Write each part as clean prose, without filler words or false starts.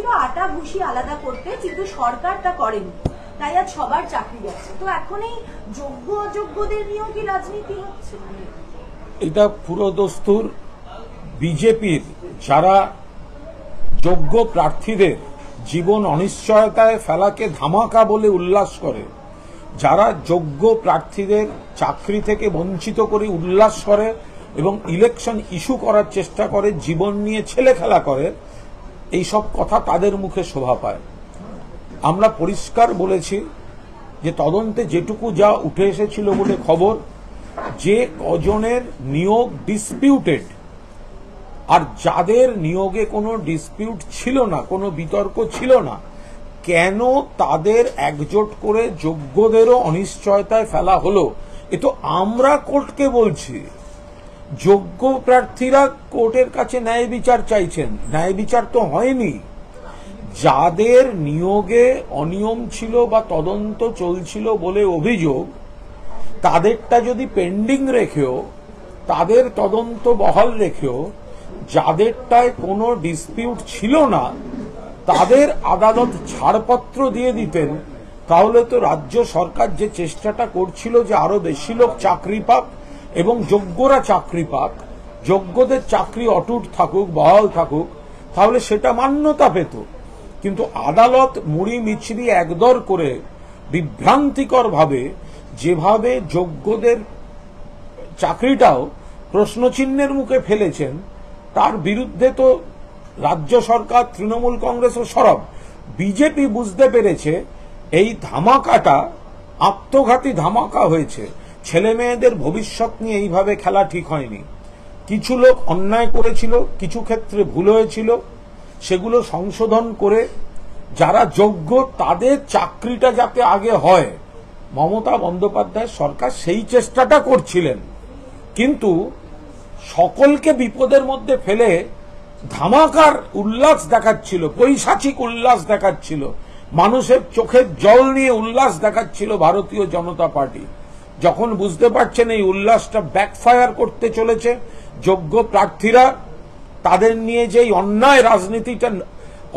ছিল আটা ভুসি আলাদা করতে, কিন্তু সরকার তা করেনি, তাই আজ সবার চাকরি যাচ্ছে। তো এখন এই যোগ্য অযোগ্যদের নিয়েও কি রাজনীতি হচ্ছে? এটা পুরো দস্তুর বিজেপির, যারা যোগ্য প্রার্থীদের জীবন অনিশ্চয়তায় ফেলাকে ধামাকা বলে উল্লাস করে, যারা যোগ্য প্রার্থীদের চাকরি থেকে বঞ্চিত করে উল্লাস করে এবং ইলেকশন ইস্যু করার চেষ্টা করে, জীবন নিয়ে ছেলে খেলা করে, এই সব কথা তাদের মুখে শোভা পায়। আমরা পরিষ্কার বলেছি যে তদন্তে যেটুকু যা উঠে এসেছিল বলে খবর, যে কজনের নিয়োগ ডিসপিউটেড আর যাদের নিয়োগে কোনো ডিসপিউট ছিল না, কোনো বিতর্ক ছিল না, কেন তাদের একজোট করে যোগ্যদেরও অনিশ্চয়তায় ফেলা হলো, এ তো আমরা কোর্টকে বলছি। যোগ্য প্রার্থীরা কোর্টের কাছে ন্যায় বিচার চাইছেন, ন্যায় বিচার তো হয়নি। যাদের নিয়োগে অনিয়ম ছিল বা তদন্ত চলছিল বলে অভিযোগ, তাদেরটা যদি পেন্ডিং রেখেও, তাদের তদন্ত বহাল রেখেও, যাদেরটায় কোনো ডিসপিউট ছিল না তাদের আদালত ছাড়পত্র দিয়ে দিতেন, তাহলে তো রাজ্য সরকার যে চেষ্টাটা করছিল যে আরো বেশি লোক চাকরি পাক এবং যোগ্যরা চাকরি পাক, যোগ্যদের চাকরি অটুট থাকুক, বহাল থাকুক, তাহলে সেটা মান্যতা পেত। কিন্তু আদালত মুড়ি মিছরি একদর করে বিভ্রান্তিকর ভাবে যেভাবে যোগ্যদের চাকরিটাও প্রশ্নচিহ্নের মুখে ফেলেছেন, তার বিরুদ্ধে তো রাজ্য সরকার, তৃণমূল কংগ্রেস ও সরব। বিজেপি বুঝতে পেরেছে এই ধামাকাটা আত্মঘাতী ধামাকা হয়েছে, ছেলে মেয়েদের ভবিষ্যৎ নিয়ে এইভাবে খেলা ঠিক হয়নি। কিছু লোক অন্যায় করেছিল, কিছু ক্ষেত্রে ভুল হয়েছিল, সেগুলো সংশোধন করে যারা যোগ্য তাদের চাকরিটা যাতে আগে হয়, মমতা বন্দ্যোপাধ্যায় সরকার সেই চেষ্টাটা করছিলেন। কিন্তু সকলকে বিপদের মধ্যে ফেলে ধামাকার উল্লাস দেখাচ্ছিল, পৈশাচিক উল্লাস দেখাচ্ছিল, মানুষের চোখের জল নিয়ে উল্লাস দেখাচ্ছিল ভারতীয় জনতা পার্টি। যখন বুঝতে পারছেন এই উল্লাসটা ব্যাকফায়ার করতে চলেছে, যোগ্য প্রার্থীরা তাদের নিয়ে যেই অন্যায় রাজনীতিটা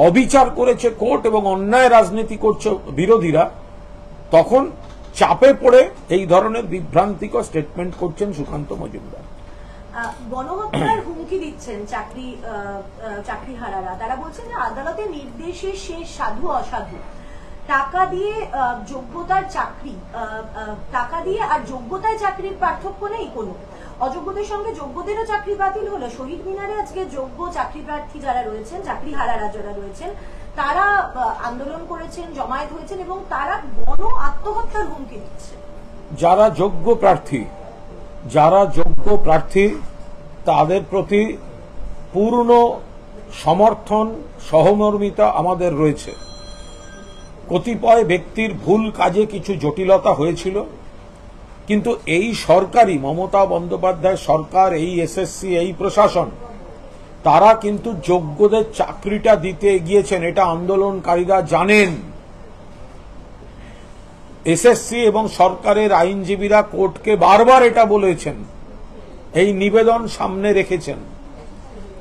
অবিচার করেছে কোর্ট এবং অন্যায় রাজনীতি করছে বিরোধীরা, তখন চাপে পড়ে এই ধরনের বিভ্রান্তিকর স্টেটমেন্ট করছেন সুকান্ত মজুমদার। গণহত্যার হুমকি দিচ্ছেন চাকরিহারারা। তারা বলছেন যে আদালতের নির্দেশে সে সাধু অসাধু, টাকা দিয়ে যোগ্যতার চাকরি, টাকা দিয়ে আর যোগ্যতায় চাকরির পার্থক্য নেই কোনো, অযোগ্যদের সঙ্গে যোগ্যদেরও চাকরি বাতিল হলো। শহীদ মিনারে আজকে যোগ্য চাকরি প্রার্থী যারা রয়েছেন, চাকরিহারারা যারা রয়েছেন, তারা আন্দোলন করেছেন, জমায়েত হয়েছেন এবং তারা গণ আত্মহত্যার হুমকি দিচ্ছে। যারা যোগ্য প্রার্থী তাদের প্রতি পূর্ণ সমর্থন, সহমর্মিতা আমাদের রয়েছে। কতিপয় ব্যক্তির ভুল কাজে কিছু জটিলতা হয়েছিল, কিন্তু এই সরকারই, মমতা বন্দ্যোপাধ্যায় সরকার, এই এসএসসি, এই প্রশাসন, তারা কিন্তু যোগ্যদের চাকরিটা দিতে এগিয়েছেন। এটা আন্দোলনকারীরা জানেন। এসএসসি এবং সরকারের আইনজীবীরা কোর্টকে বারবার এটা বলেছেন, এই নিবেদন সামনে রেখেছেন।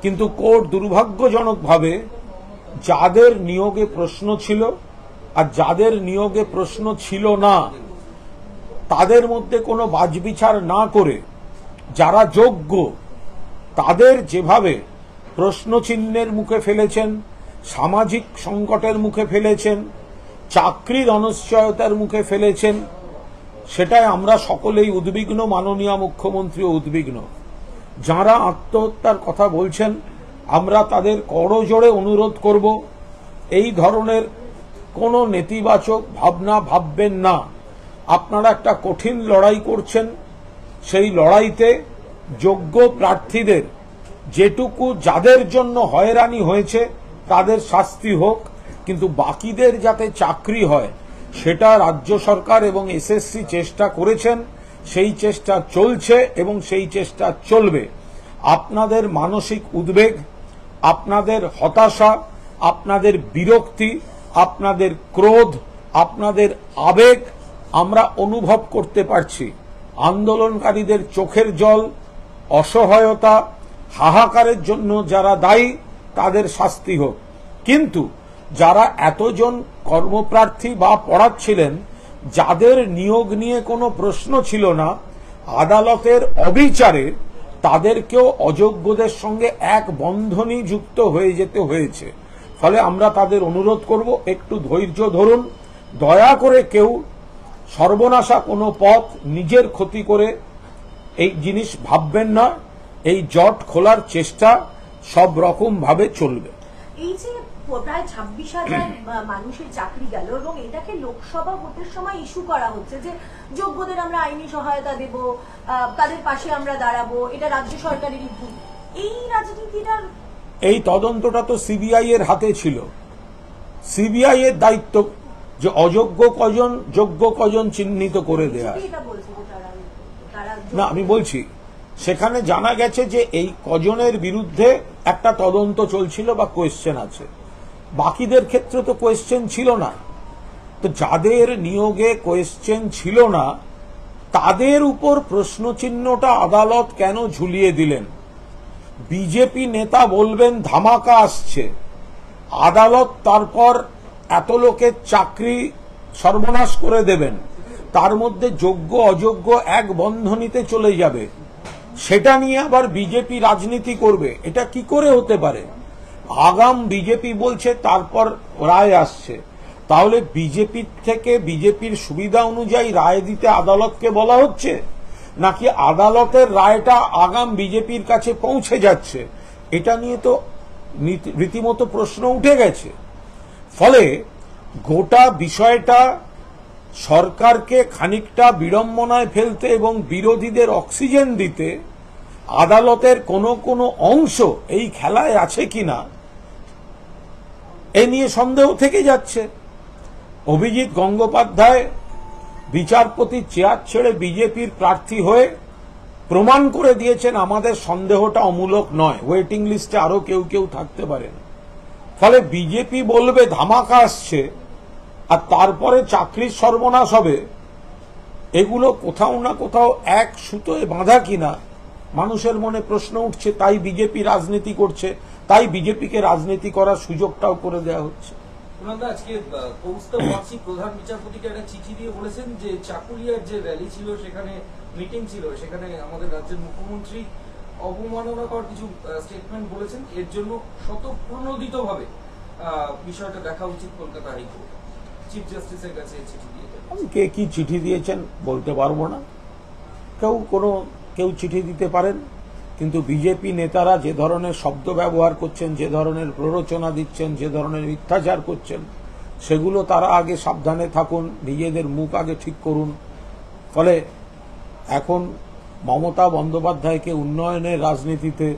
কিন্তু কোর্ট দুর্ভাগ্যজনকভাবে যাদের নিয়োগে প্রশ্ন ছিল আর যাদের নিয়োগে প্রশ্ন ছিল না, তাদের মধ্যে কোনো বাছবিচার না করে যারা যোগ্য তাদের যেভাবে প্রশ্নচিহ্নের মুখে ফেলেছেন, সামাজিক সংকটের মুখে ফেলেছেন, চাকরির অনিশ্চয়তার মুখে ফেলেছেন, সেটাই আমরা সকলেই উদ্বিগ্ন। মাননীয় মুখ্যমন্ত্রীও উদ্বিগ্ন। যারা আত্মহত্যার কথা বলছেন, আমরা তাদের করজোড়ে অনুরোধ করব, এই ধরনের কোনো নেতিবাচক ভাবনা ভাববেন না। আপনারা একটা কঠিন লড়াই করছেন, সেই লড়াইতে যোগ্য প্রার্থীদের যেটুকু, যাদের জন্য হয়রানি হয়েছে তাদের শাস্তি হোক, কিন্তু বাকিদের যাতে চাকরি হয় সেটা রাজ্য সরকার এবং এসএসসি চেষ্টা করেছেন, সেই চেষ্টা চলছে এবং সেই চেষ্টা চলবে। আপনাদের মানসিক উদ্বেগ, আপনাদের হতাশা, আপনাদের বিরক্তি, আপনাদের ক্রোধ, আপনাদের আবেগ আমরা অনুভব করতে পারছি। আন্দোলনকারীদের চোখের জল, অসহায়তা, হাহাকারের জন্য যারা দায়ী তাদের শাস্তি হোক, কিন্তু যারা এতজন কর্মপ্রার্থী বা পড়াচ্ছিলেন, যাদের নিয়োগ নিয়ে কোনো প্রশ্ন ছিল না, আদালতের অবিচারে তাদেরকেও অযোগ্যদের সঙ্গে এক বন্ধনী যুক্ত হয়ে যেতে হয়েছে। ফলে আমরা তাদের অনুরোধ করব, একটু ধৈর্য ধরুন, দয়া করে কেউ সর্বনাশা কোনো পথ নিজের ক্ষতি করে এই জিনিস ভাববেন না। এই জট খোলার চেষ্টা সব রকম ভাবে চলবে। এই যে প্রায় 26,000 মানুষের চাকরি গেল এবং এটাকে লোকসভা ভোটের সময় ইস্যু করা হচ্ছে যে যোগ্যদের আমরা আইনি সহায়তা দেব, তাদের পাশে আমরা দাঁড়াবো, এটা রাজ্য সরকারেরই ভুল। এই রাজনীতিটার এই তদন্তটা তো সিবিআই এর হাতে ছিল। সিবিআই এর দায়িত্ব যে অযোগ্য কজন যোগ্য কজন চিহ্নিত করে দেয়া। এটা বলছে যে তারা না, আমি বলছি সেখানে জানা গেছে যে এই কজনের বিরুদ্ধে একটা তদন্ত চলছিল বা কোয়েশ্চেন আছে, বাকিদের ক্ষেত্রে তো কোয়েশ্চেন ছিল না। তো যাদের নিয়োগে কোয়েশ্চেন ছিল না তাদের উপর প্রশ্নচিহ্নটা আদালত কেন ঝুলিয়ে দিলেন? বিজেপি নেতা বলবেন ধামাকা আসছে, আদালত তারপর এত লোকের চাকরি সর্বনাশ করে দেবেন, তার মধ্যে যোগ্য অযোগ্য এক বন্ধনীতে চলে যাবে, সেটা নিয়ে আবার বিজেপি রাজনীতি করবে। এটা কি করে হতে পারে? আগাম বিজেপি বলছে, তারপর রায় আসছে। তাহলে বিজেপির থেকে বিজেপির সুবিধা অনুযায়ী রায় দিতে আদালতকে বলা হচ্ছে, নাকি আদালতের রায়টা আগাম বিজেপির কাছে পৌঁছে যাচ্ছে? এটা নিয়ে তো রীতিমতো প্রশ্ন উঠে গেছে। ফলে গোটা বিষয়টা সরকারকে খানিকটা বিড়ম্বনায় ফেলতে এবং বিরোধীদের অক্সিজেন দিতে আদালতের কোনো কোনো অংশ এই খেলায় আছে কিনা এ নিয়ে সন্দেহ থেকে যাচ্ছে। অভিজিৎ গঙ্গোপাধ্যায় বিচারপতির চেয়ার ছেড়ে বিজেপির প্রার্থী হয়ে প্রমাণ করে দিয়েছেন আমাদের সন্দেহটা অমূলক নয়, ওয়েটিং লিস্টে আরো কেউ কেউ থাকতে পারেন। ফলে বিজেপি বলবে ধামাকা আসছে আর তারপরে চাকরির সর্বনাশ হবে, এগুলো কোথাও না কোথাও এক সুতোয় বাঁধা কিনা মানুষের মনে প্রশ্ন উঠছে। তাই বিজেপি রাজনীতি করছে, তাই বিজেপিকে রাজনীতি করার সুযোগটাও করে দেওয়া হচ্ছে। আজকে কৌস্তব বাগচি প্রধান বিচারপতিকে একটা চিঠি দিয়ে বলেছেন যে চাকুলিয়ার যে র্যালি ছিল, সেখানে মিটিং ছিল, সেখানে আমাদের রাজ্যের মুখ্যমন্ত্রী অবমাননাকর কিছু স্টেটমেন্ট বলেছেন, এর জন্য স্বতঃপ্রণোদিতভাবে বিষয়টা দেখা উচিত কলকাতা হাইকোর্ট। চিফ জাস্টিসের কাছে চিঠি দিয়েছেন। কে কি চিঠি দিয়েছেন বলতে পারবো না, কেউ চিঠি দিতে পারেন, কিন্তু বিজেপি নেতারা যে ধরনের শব্দ ব্যবহার করছেন, যে ধরনের প্ররোচনা দিচ্ছেন, যে ধরনের মিথ্যাচার করছেন, সেগুলো তারা আগে সাবধানে থাকুন, নিজেদের মুখ আগে ঠিক করুন। ফলে এখন মমতা বন্দ্যোপাধ্যায়কে উন্নয়নের রাজনীতিতে,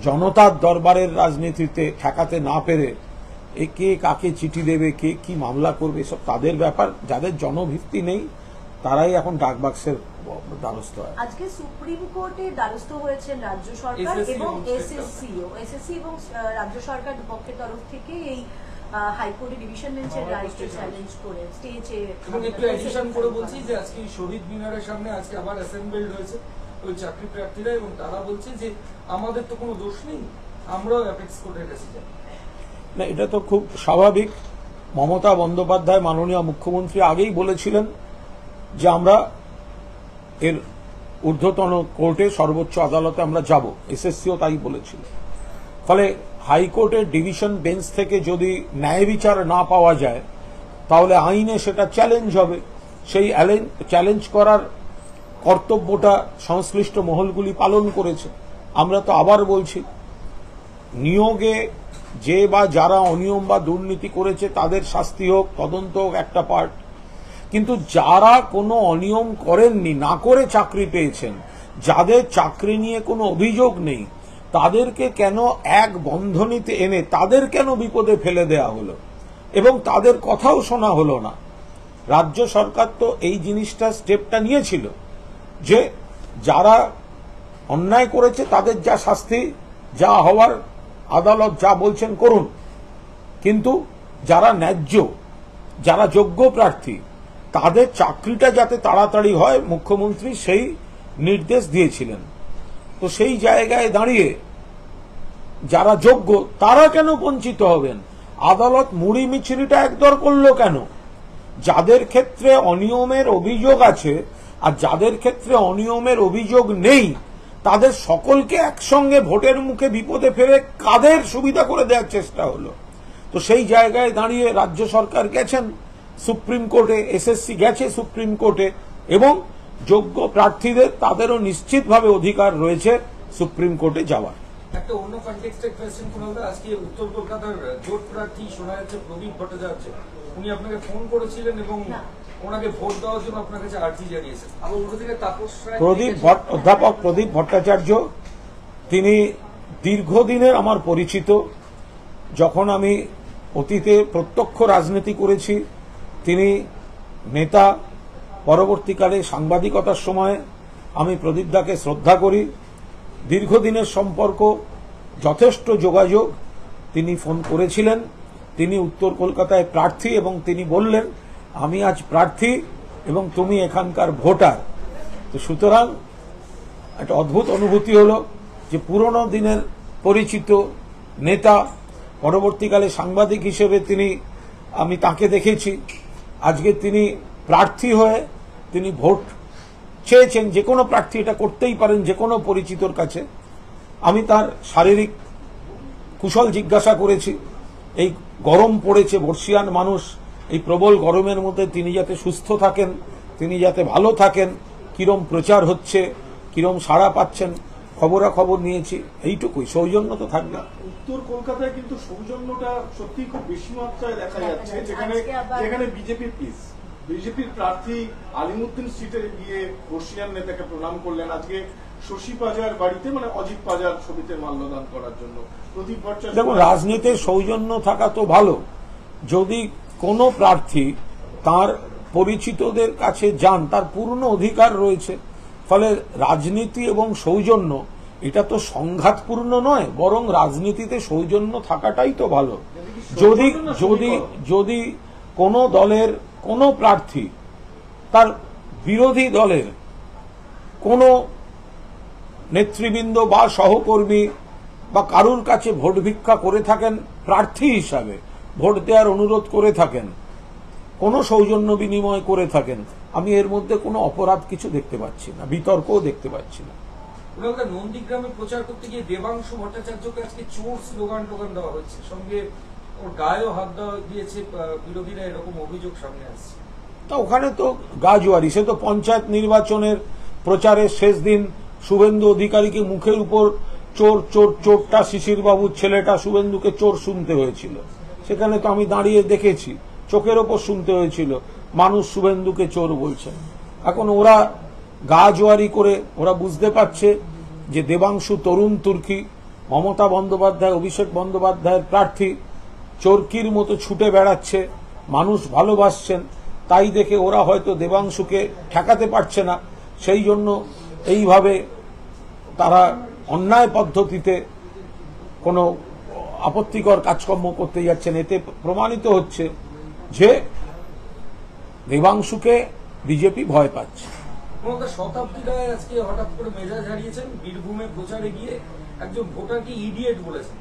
জনতার দরবারের রাজনীতিতে ঠেকাতে না পেরে কে কাকে চিঠি দেবে, কে কি মামলা করবে, সব তাদের ব্যাপার। যাদের জনভিত্তি নেই তারাই এখন ডাকবাক্সের দ্বারস্থ হয়। আজকে সুপ্রিম কোর্টে দ্বারস্থ হয়েছেন রাজ্য সরকার এবং এসএসসি এবং রাজ্য সরকার দুপক্ষের তরফ থেকে এই হাইকোর্টে ডিভিশন বেঞ্চের রায়কে চ্যালেঞ্জ করে স্টেজে। এবং একটু অ্যাডিশন করে বলছি যে আজকে শহীদ মিনারের সামনে আজকে আবার অ্যাসেম্বলড হয়েছে ওই চাকরি প্রার্থীরা, এবং তারা বলছে যে আমাদের তো কোনো দোষ নেই, আমরাও অ্যাপেক্স কোর্টের কাছে যাই। না, এটা তো খুব স্বাভাবিক। মমতা বন্দ্যোপাধ্যায় মাননীয় মুখ্যমন্ত্রী আগেই বলেছিলেন যে আমরা এর ঊর্ধ্বতন কোর্টে, সর্বোচ্চ আদালতে আমরা যাব, এসএসসিও তাই বলেছিল। ফলে হাইকোর্টের ডিভিশন বেঞ্চ থেকে যদি ন্যায় বিচার না পাওয়া যায় তাহলে আইনে সেটা চ্যালেঞ্জ হবে। সেই চ্যালেঞ্জ করার কর্তব্যটা সংশ্লিষ্ট মহলগুলি পালন করেছে। আমরা তো আবার বলছি, নিয়োগে যে বা যারা অনিয়ম বা দুর্নীতি করেছে তাদের শাস্তি হোক, তদন্ত হোক, একটা পার্ট, কিন্তু যারা কোনো অনিয়ম করেননি, না করে চাকরি পেয়েছেন, যাদের চাকরি নিয়ে কোনো অভিযোগ নেই, তাদেরকে কেন এক বন্ধনীতে এনে তাদের কেন বিপদে ফেলে দেয়া হলো এবং তাদের কথাও শোনা হলো না? রাজ্য সরকার তো এই জিনিসটা স্টেপটা নিয়েছিল যে যারা অন্যায় করেছে তাদের যা শাস্তি, যা হওয়ার আদালত যা বলছেন করুন, কিন্তু যারা ন্যায্য, যারা যোগ্য প্রার্থী, তাদের চাকরিটা যাতে তাড়াতাড়ি হয়, মুখ্যমন্ত্রী সেই নির্দেশ দিয়েছিলেন। তো সেই জায়গায় দাঁড়িয়ে যারা যোগ্য তারা কেন বঞ্চিত হবেন? আদালত মুড়ি মিছিরিটা একদর করলো কেন? যাদের ক্ষেত্রে অনিয়মের অভিযোগ আছে আর যাদের ক্ষেত্রে অনিয়মের অভিযোগ নেই তাদের সকলকে একসঙ্গে ভোটের মুখে বিপদে ফেলে কাদের সুবিধা করে দেওয়ার চেষ্টা হলো। তো সেই জায়গায় দাঁড়িয়ে রাজ্য সরকার গেছেন সুপ্রিম কোর্টে, এসএসসি গেছে সুপ্রিম কোর্টে, এবং যোগ্য প্রার্থীদের তাদেরও নিশ্চিতভাবে অধিকার রয়েছে সুপ্রিম কোর্টে যাওয়ার। একটা অন্য কনটেক্সটের কোয়েশ্চেন কোনটা, আজকে উত্তর কলকাতার জোট প্রার্থী শোনা যাচ্ছে প্রদীপ ভট্টাচার্য, উনি আপনাকে ফোন করেছিলেন এবং ওনাকে ভোট দেওয়ার জন্য আপনার কাছে আর্জি জানিয়েছেন। আবার উল্টো থেকে তাপস রায়, অধ্যাপক প্রদীপ ভট্টাচার্য তিনি দীর্ঘদিনের আমার পরিচিত। যখন আমি অতীতে প্রত্যক্ষ রাজনীতি করেছি তিনি নেতা, পরবর্তীকালে সাংবাদিকতার সময় আমি প্রদীপদাকে শ্রদ্ধা করি। দীর্ঘদিনের সম্পর্ক, যথেষ্ট যোগাযোগ। তিনি ফোন করেছিলেন, তিনি উত্তর কলকাতায় প্রার্থী এবং তিনি বললেন আমি আজ প্রার্থী এবং তুমি এখানকার ভোটার। তো সুতরাং একটা অদ্ভুত অনুভূতি হলো যে পুরনো দিনের পরিচিত নেতা, পরবর্তীকালে সাংবাদিক হিসেবে আমি তাকে দেখেছি, আজকে তিনি প্রার্থী হয়ে তিনি ভোট চেয়েছেন। যে কোনো প্রার্থী এটা করতেই পারেন যে কোনো পরিচিতর কাছে। আমি তার শারীরিক কুশল জিজ্ঞাসা করেছি। এই গরম পড়েছে, বর্ষিয়ান মানুষ, এই প্রবল গরমের মধ্যে তিনি যাতে সুস্থ থাকেন, তিনি যাতে ভালো থাকেন, কিরম প্রচার হচ্ছে, কিরম সাড়া পাচ্ছেন, খবরাখবর নিয়েছি, এইটুকুই। সৌজন্য তো থাকবে। উত্তর কলকাতায় কিন্তু সৌজন্যটা সত্যি খুব বেশি মাত্রায় দেখা যাচ্ছে, যেখানে বিজেপির প্রার্থী আলিমুদ্দিন স্ট্রিটে গিয়ে বর্ষিয়ান নেতাকে প্রণাম করলেন। আজকে শশী পাজার বাড়িতে মানে অজিত পাজার ছবিতে মাল্যদান করার জন্য প্রদীপ ভট্টাচার্য। দেখুন, রাজনীতির সৌজন্য থাকা তো ভালো। যদি কোনো প্রার্থী তার পরিচিতদের কাছে যান তার পূর্ণ অধিকার রয়েছে। ফলে রাজনীতি এবং সৌজন্য এটা তো সংঘাতপূর্ণ নয়, বরং রাজনীতিতে সৌজন্য থাকাটাই তো ভালো। যদি কোনো দলের কোনো প্রার্থী তার বিরোধী দলের কোনো নেতৃবৃন্দ বা সহকর্মী বা কারুর কাছে ভোট ভিক্ষা করে থাকেন, প্রার্থী হিসাবে ভোট দেওয়ার অনুরোধ করে থাকেন, কোনো সৌজন্য বিনিময় করে থাকেন, আমি এর মধ্যে কোনো অপরাধ কিছু দেখতে পাচ্ছি না, বিতর্কও দেখতে পাচ্ছি না। নন্দীগ্রামে প্রচার করতে গিয়ে দেবাংশু ভট্টাচার্যকে আজকে চোর স্লোগান দেওয়া হচ্ছে, সঙ্গে ওর গায়েও হাত দেওয়া দিয়েছে বিরোধীরা, এরকম অভিযোগ সামনে আসছে। তা ওখানে তো গাজুয়ারি, সে তো পঞ্চায়েত নির্বাচনের প্রচারের শেষ দিন শুভেন্দু অধিকারীকে মুখের উপর চোর চোর চোরটা শিশির বাবুর ছেলেটা শুভেন্দুকে চোর শুনতে হয়েছিল। সেখানে তো আমি দাঁড়িয়ে দেখেছি, চোখের ওপর শুনতে হয়েছিল মানুষ শুভেন্দুকে চোর বলছেন। এখন ওরা গাজুয়ারি করে ওরা বুঝতে পারছে যে দেবাংশু তরুণ তুর্কি, মমতা বন্দ্যোপাধ্যায়, অভিষেক বন্দ্যোপাধ্যায়ের প্রার্থী, চোরকির মতো ছুটে বেড়াচ্ছে, মানুষ ভালোবাসছেন, তাই দেখে ওরা হয়তো দেবাংশুকে ঠেকাতে পারছে না, সেই জন্য এইভাবে তারা অন্যায় পদ্ধতিতে কোনো আপত্তিকর কাজকর্ম করতে যাচ্ছেন। এতে প্রমাণিত হচ্ছে যে দেবাংশুকে বিজেপি ভয় পাচ্ছে। শতাব্দী রায় আজকে হঠাৎ করে মেজাজ হারিয়েছেন, বীরভূমে প্রচারে গিয়ে একজন ভোটারকে ইডিয়েট বলেছেন।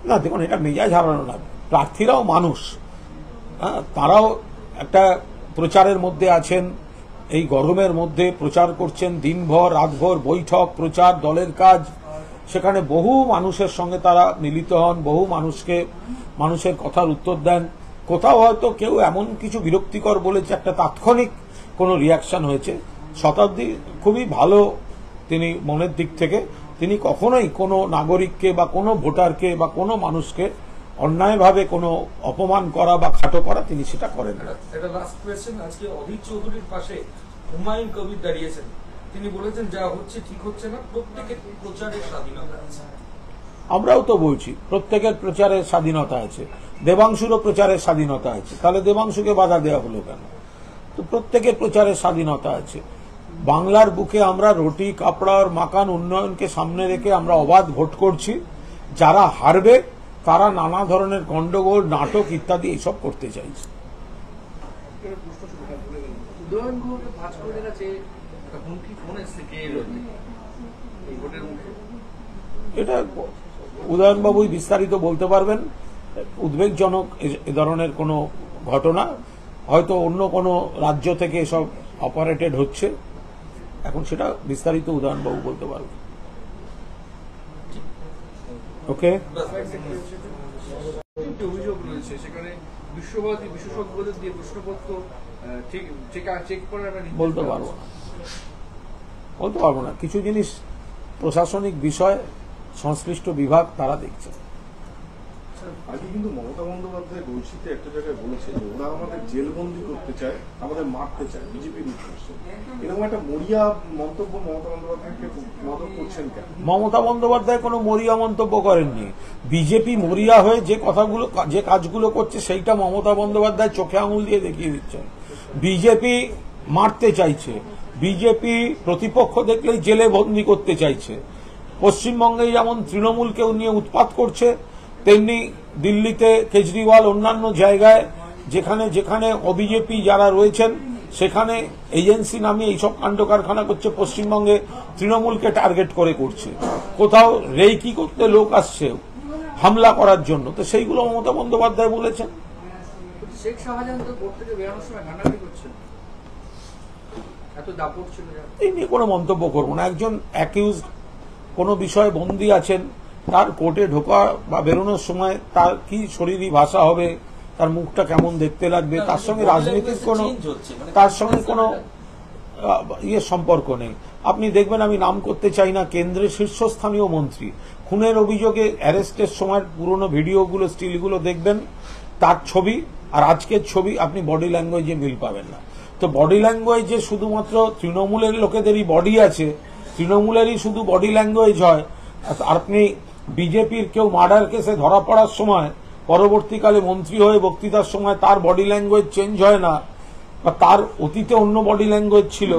না দেখুন, এটা মেজাজ হারানো না, প্রার্থীরাও মানুষ, তারাও একটা প্রচারের মধ্যে আছেন, এই গরমের মধ্যে প্রচার করছেন, দিনভর রাতভর বৈঠক প্রচার দলের কাজ, সেখানে বহু মানুষের সঙ্গে তারা মিলিত হন, বহু মানুষের কথার উত্তর দেন। কোথাও হয়তো কেউ এমন কিছু বিরক্তিকর বলেছে, একটা তাৎক্ষণিক কোনো রিয়াকশন হয়েছে। শতাব্দী খুবই ভালো, তিনি মনের দিক থেকে তিনি কখনোই কোনো নাগরিককে বা কোনো ভোটারকে বা কোনো মানুষকে অন্যায়ভাবে কোনো অপমান করা বা খাটো করা তিনি সেটা করেন না। এটা লাস্ট কোয়েশ্চেন, আজকে অধীর চৌধুরীর পাশে হুমায়ুন কবির দাঁড়িয়েছেন, তিনি বলেছেন যা হচ্ছে ঠিক হচ্ছে না, প্রত্যেকের প্রচারের স্বাধীনতা আছে। আমরাও তো বলছি প্রত্যেকের প্রচারের স্বাধীনতা আছে, দেবাংশুরও প্রচারের স্বাধীনতা আছে, তাহলে দেবাংশুকে বাধা দেওয়া হলো কেন? তো প্রত্যেকের প্রচারের স্বাধীনতা আছে। বাংলার বুকে আমরা রুটি কাপড়া আর মাকান উন্নয়নকে সামনে রেখে আমরা অবাধ ভোট করছি। যারা হারবে তারা নানা ধরনের গন্ডগোল, নাটক ইত্যাদি এইসব করতে চাইছে। এটা উদয়নবাবুই বিস্তারিত বলতে পারবেন। উদ্বেগজনক এ ধরনের কোনো ঘটনা, হয়তো অন্য কোনো রাজ্য থেকে এসব অপারেটেড হচ্ছে, এখন সেটা বিস্তারিত উদয়নবাবু বলতে পারবেন। ওকে, তিনটি অভিযোগ রয়েছে, সেখানে বিশ্বভারতী বিশেষজ্ঞদের দিয়ে প্রশ্নপত্র চেক করার একটা নির্দেশ বলতে দেওয়া পারবো হয়েছে। না, বলতে পারবো না। কিছু জিনিস প্রশাসনিক বিষয়, সংশ্লিষ্ট বিভাগ তারা দেখছে। আজকে কিন্তু মমতা বন্দ্যোপাধ্যায় গলসিতে একটা জায়গায় বলেছে যে ওরা আমাদের জেলবন্দি করতে চায়, আমাদের মারতে চায় বিজেপির উদ্দেশ্যে। এরকম একটা মরিয়া মন্তব্য মমতা বন্দ্যোপাধ্যায়কে মদত করছেন কেন? মমতা বন্দ্যোপাধ্যায় কোনো মরিয়া মন্তব্য করেননি। বিজেপি মরিয়া হয়ে যে কথাগুলো, যে কাজগুলো করছে সেইটা মমতা বন্দ্যোপাধ্যায় চোখে আঙুল দিয়ে দেখিয়ে দিচ্ছেন। বিজেপি মারতে চাইছে, বিজেপি প্রতিপক্ষ দেখলেই জেলে বন্দি করতে চাইছে। পশ্চিমবঙ্গে যেমন তৃণমূলকেও নিয়ে উৎপাত করছে, তেমনি দিল্লিতে কেজরিওয়াল, অন্যান্য জায়গায় যেখানে যেখানে অবিজেপি যারা রয়েছেন সেখানে এজেন্সি নামিয়ে এইসব কাণ্ড কারখানা করছে। পশ্চিমবঙ্গে তৃণমূলকে টার্গেট করে করছে, কোথাও রেকি করতে লোক আসছে হামলা করার জন্য, তো সেইগুলো মমতা বন্দ্যোপাধ্যায় বলেছেন। শেখ শাহজাহান তো কোর্ট থেকে বেরোনোর সময় ঘাটাঘাটি করছেন, এত দাপট ছিল। এই নিয়ে কোনো মন্তব্য করবো না। একজন অ্যাকিউজড কোনো বিষয়ে বন্দী আছেন, তার কোর্টে ঢোকা বা বেরোনোর সময় তার কি শরীরী ভাষা হবে, তার মুখটা কেমন দেখতে লাগবে, তার সঙ্গে রাজনীতির কোনো, তার সঙ্গে কোনো সম্পর্ক নেই। আপনি দেখবেন, আমি নাম করতে চাই না, কেন্দ্রের শীর্ষস্থানীয় মন্ত্রী খুনের অভিযোগে অ্যারেস্টের সময় পুরনো ভিডিওগুলো, স্টিলগুলো দেখবেন, তার ছবি আর আজকের ছবি আপনি বডি ল্যাঙ্গুয়েজে মিল পাবেন না। তো বডি ল্যাঙ্গুয়েজে শুধুমাত্র তৃণমূলের লোকেদেরই বডি আছে, তৃণমূলেরই শুধু বডি ল্যাঙ্গুয়েজ হয়। আপনি বিজেপির কেউ মার্ডার কেসে ধরা পড়ার সময় পরবর্তীকালে মন্ত্রী হয়ে বক্তৃতার সময় তার বডি ল্যাঙ্গুয়েজ চেঞ্জ হয় না, বা তার অতীতে অন্য বডি ল্যাঙ্গুয়েজ ছিল,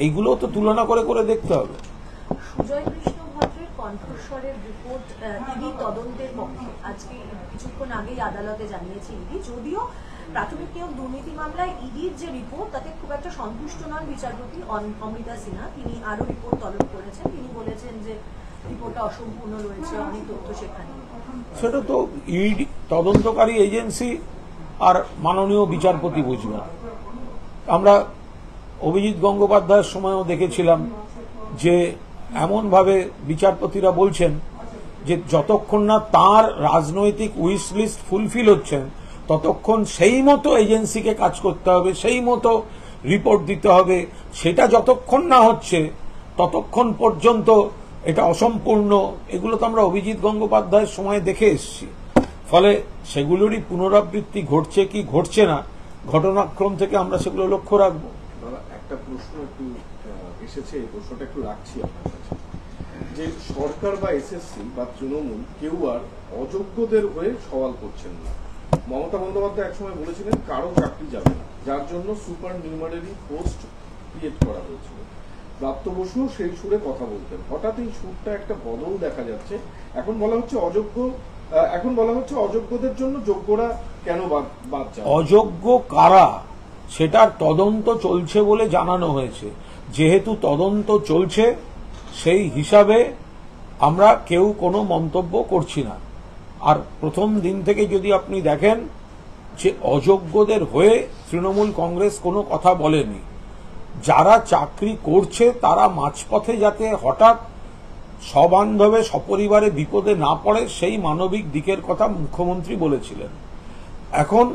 এইগুলো তো তুলনা করে করে দেখতে হবে। সুজয় কৃষ্ণ ভদ্রের কণ্ঠস্বরের রিপোর্ট ইডি তদন্তের পক্ষে আজকে কিছুক্ষণ আগেই আদালতে জানিয়েছে ইডি। যদিও প্রাথমিক নিয়োগ দুর্নীতি মামলায় ইডির যে রিপোর্ট তাতে খুব একটা সন্তুষ্ট নন বিচারপতি অমৃতা সিনহা। তিনি আরো রিপোর্ট তলব করেছেন। তিনি বলেছেন যে রিপোর্টটা অসম্পূর্ণ রয়েছে, অনেক তথ্য সেখানে। সেটা তো ইডি তদন্তকারী এজেন্সি আর মাননীয় বিচারপতি বুঝবেন। আমরা অভিজিৎ গঙ্গোপাধ্যায়ের সময়ও দেখেছিলাম যে এমনভাবে বিচারপতিরা বলছেন যে যতক্ষণ না তার রাজনৈতিক উইশ লিস্ট ফুলফিল হচ্ছেন ততক্ষণ সেই মতো এজেন্সিকে কাজ করতে হবে, সেই মতো রিপোর্ট দিতে হবে। সেটা যতক্ষণ না হচ্ছে ততক্ষণ পর্যন্ত এটা অসম্পূর্ণ। এগুলো তো আমরা অভিজিৎ গঙ্গোপাধ্যায়ের সময় দেখে এসেছি। ফলে সেগুলোরই পুনরাবৃত্তি ঘটছে কি ঘটছে না, ঘটনাক্রম থেকে আমরা সেগুলো লক্ষ্য রাখবো। দাদা, একটা প্রশ্ন একটু এসেছে, এই প্রশ্নটা একটু রাখছি আপনার কাছে, যে সরকার বা এসএসসি বা তৃণমূল কেউ আর অযোগ্যদের হয়ে সওয়াল করছেন না। মমতা বন্দ্যোপাধ্যায় একসময় বলেছিলেন কারো চাকরি যাবে না, যার জন্য সুপার নিউমারি পোস্ট ক্রিয়েট করা হয়েছিল। প্রাপ্ত বসুও সেই সুরে কথা বলতেন। হঠাৎ এই সুরটা একটা বদল দেখা যাচ্ছে। এখন বলা হচ্ছে অযোগ্যদের জন্য যোগ্যরা কেন বাদ যাবে। অযোগ্য কারা সেটার তদন্ত চলছে বলে জানানো হয়েছে। যেহেতু তদন্ত চলছে সেই হিসাবে আমরা কেউ কোনো মন্তব্য করছি না। আর প্রথম দিন থেকে যদি আপনি দেখেন যে অযোগ্যদের হয়ে তৃণমূল কংগ্রেস কোনো কথা বলেনি। যারা চাকরি করছে তারা মাঝপথে যাতে হঠাৎ সবান্ধবে সপরিবারে বিপদে না পড়ে সেই মানবিক দিকের কথা মুখ্যমন্ত্রী বলেছিলেন। এখন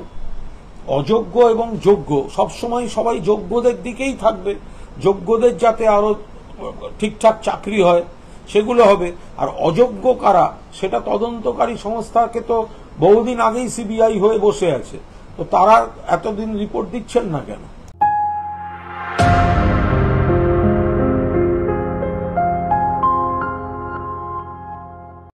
অযোগ্য এবং যোগ্য সবসময় সবাই যোগ্যদের দিকেই থাকবে। যোগ্যদের যাতে আরো ঠিকঠাক চাকরি হয় সেগুলো হবে। আর অযোগ্য কারা সেটা তদন্তকারী সংস্থাকে তো বহুদিন আগেই সিবিআই হয়ে বসে আছে, তো তারা এতদিন রিপোর্ট দিচ্ছেন না কেন?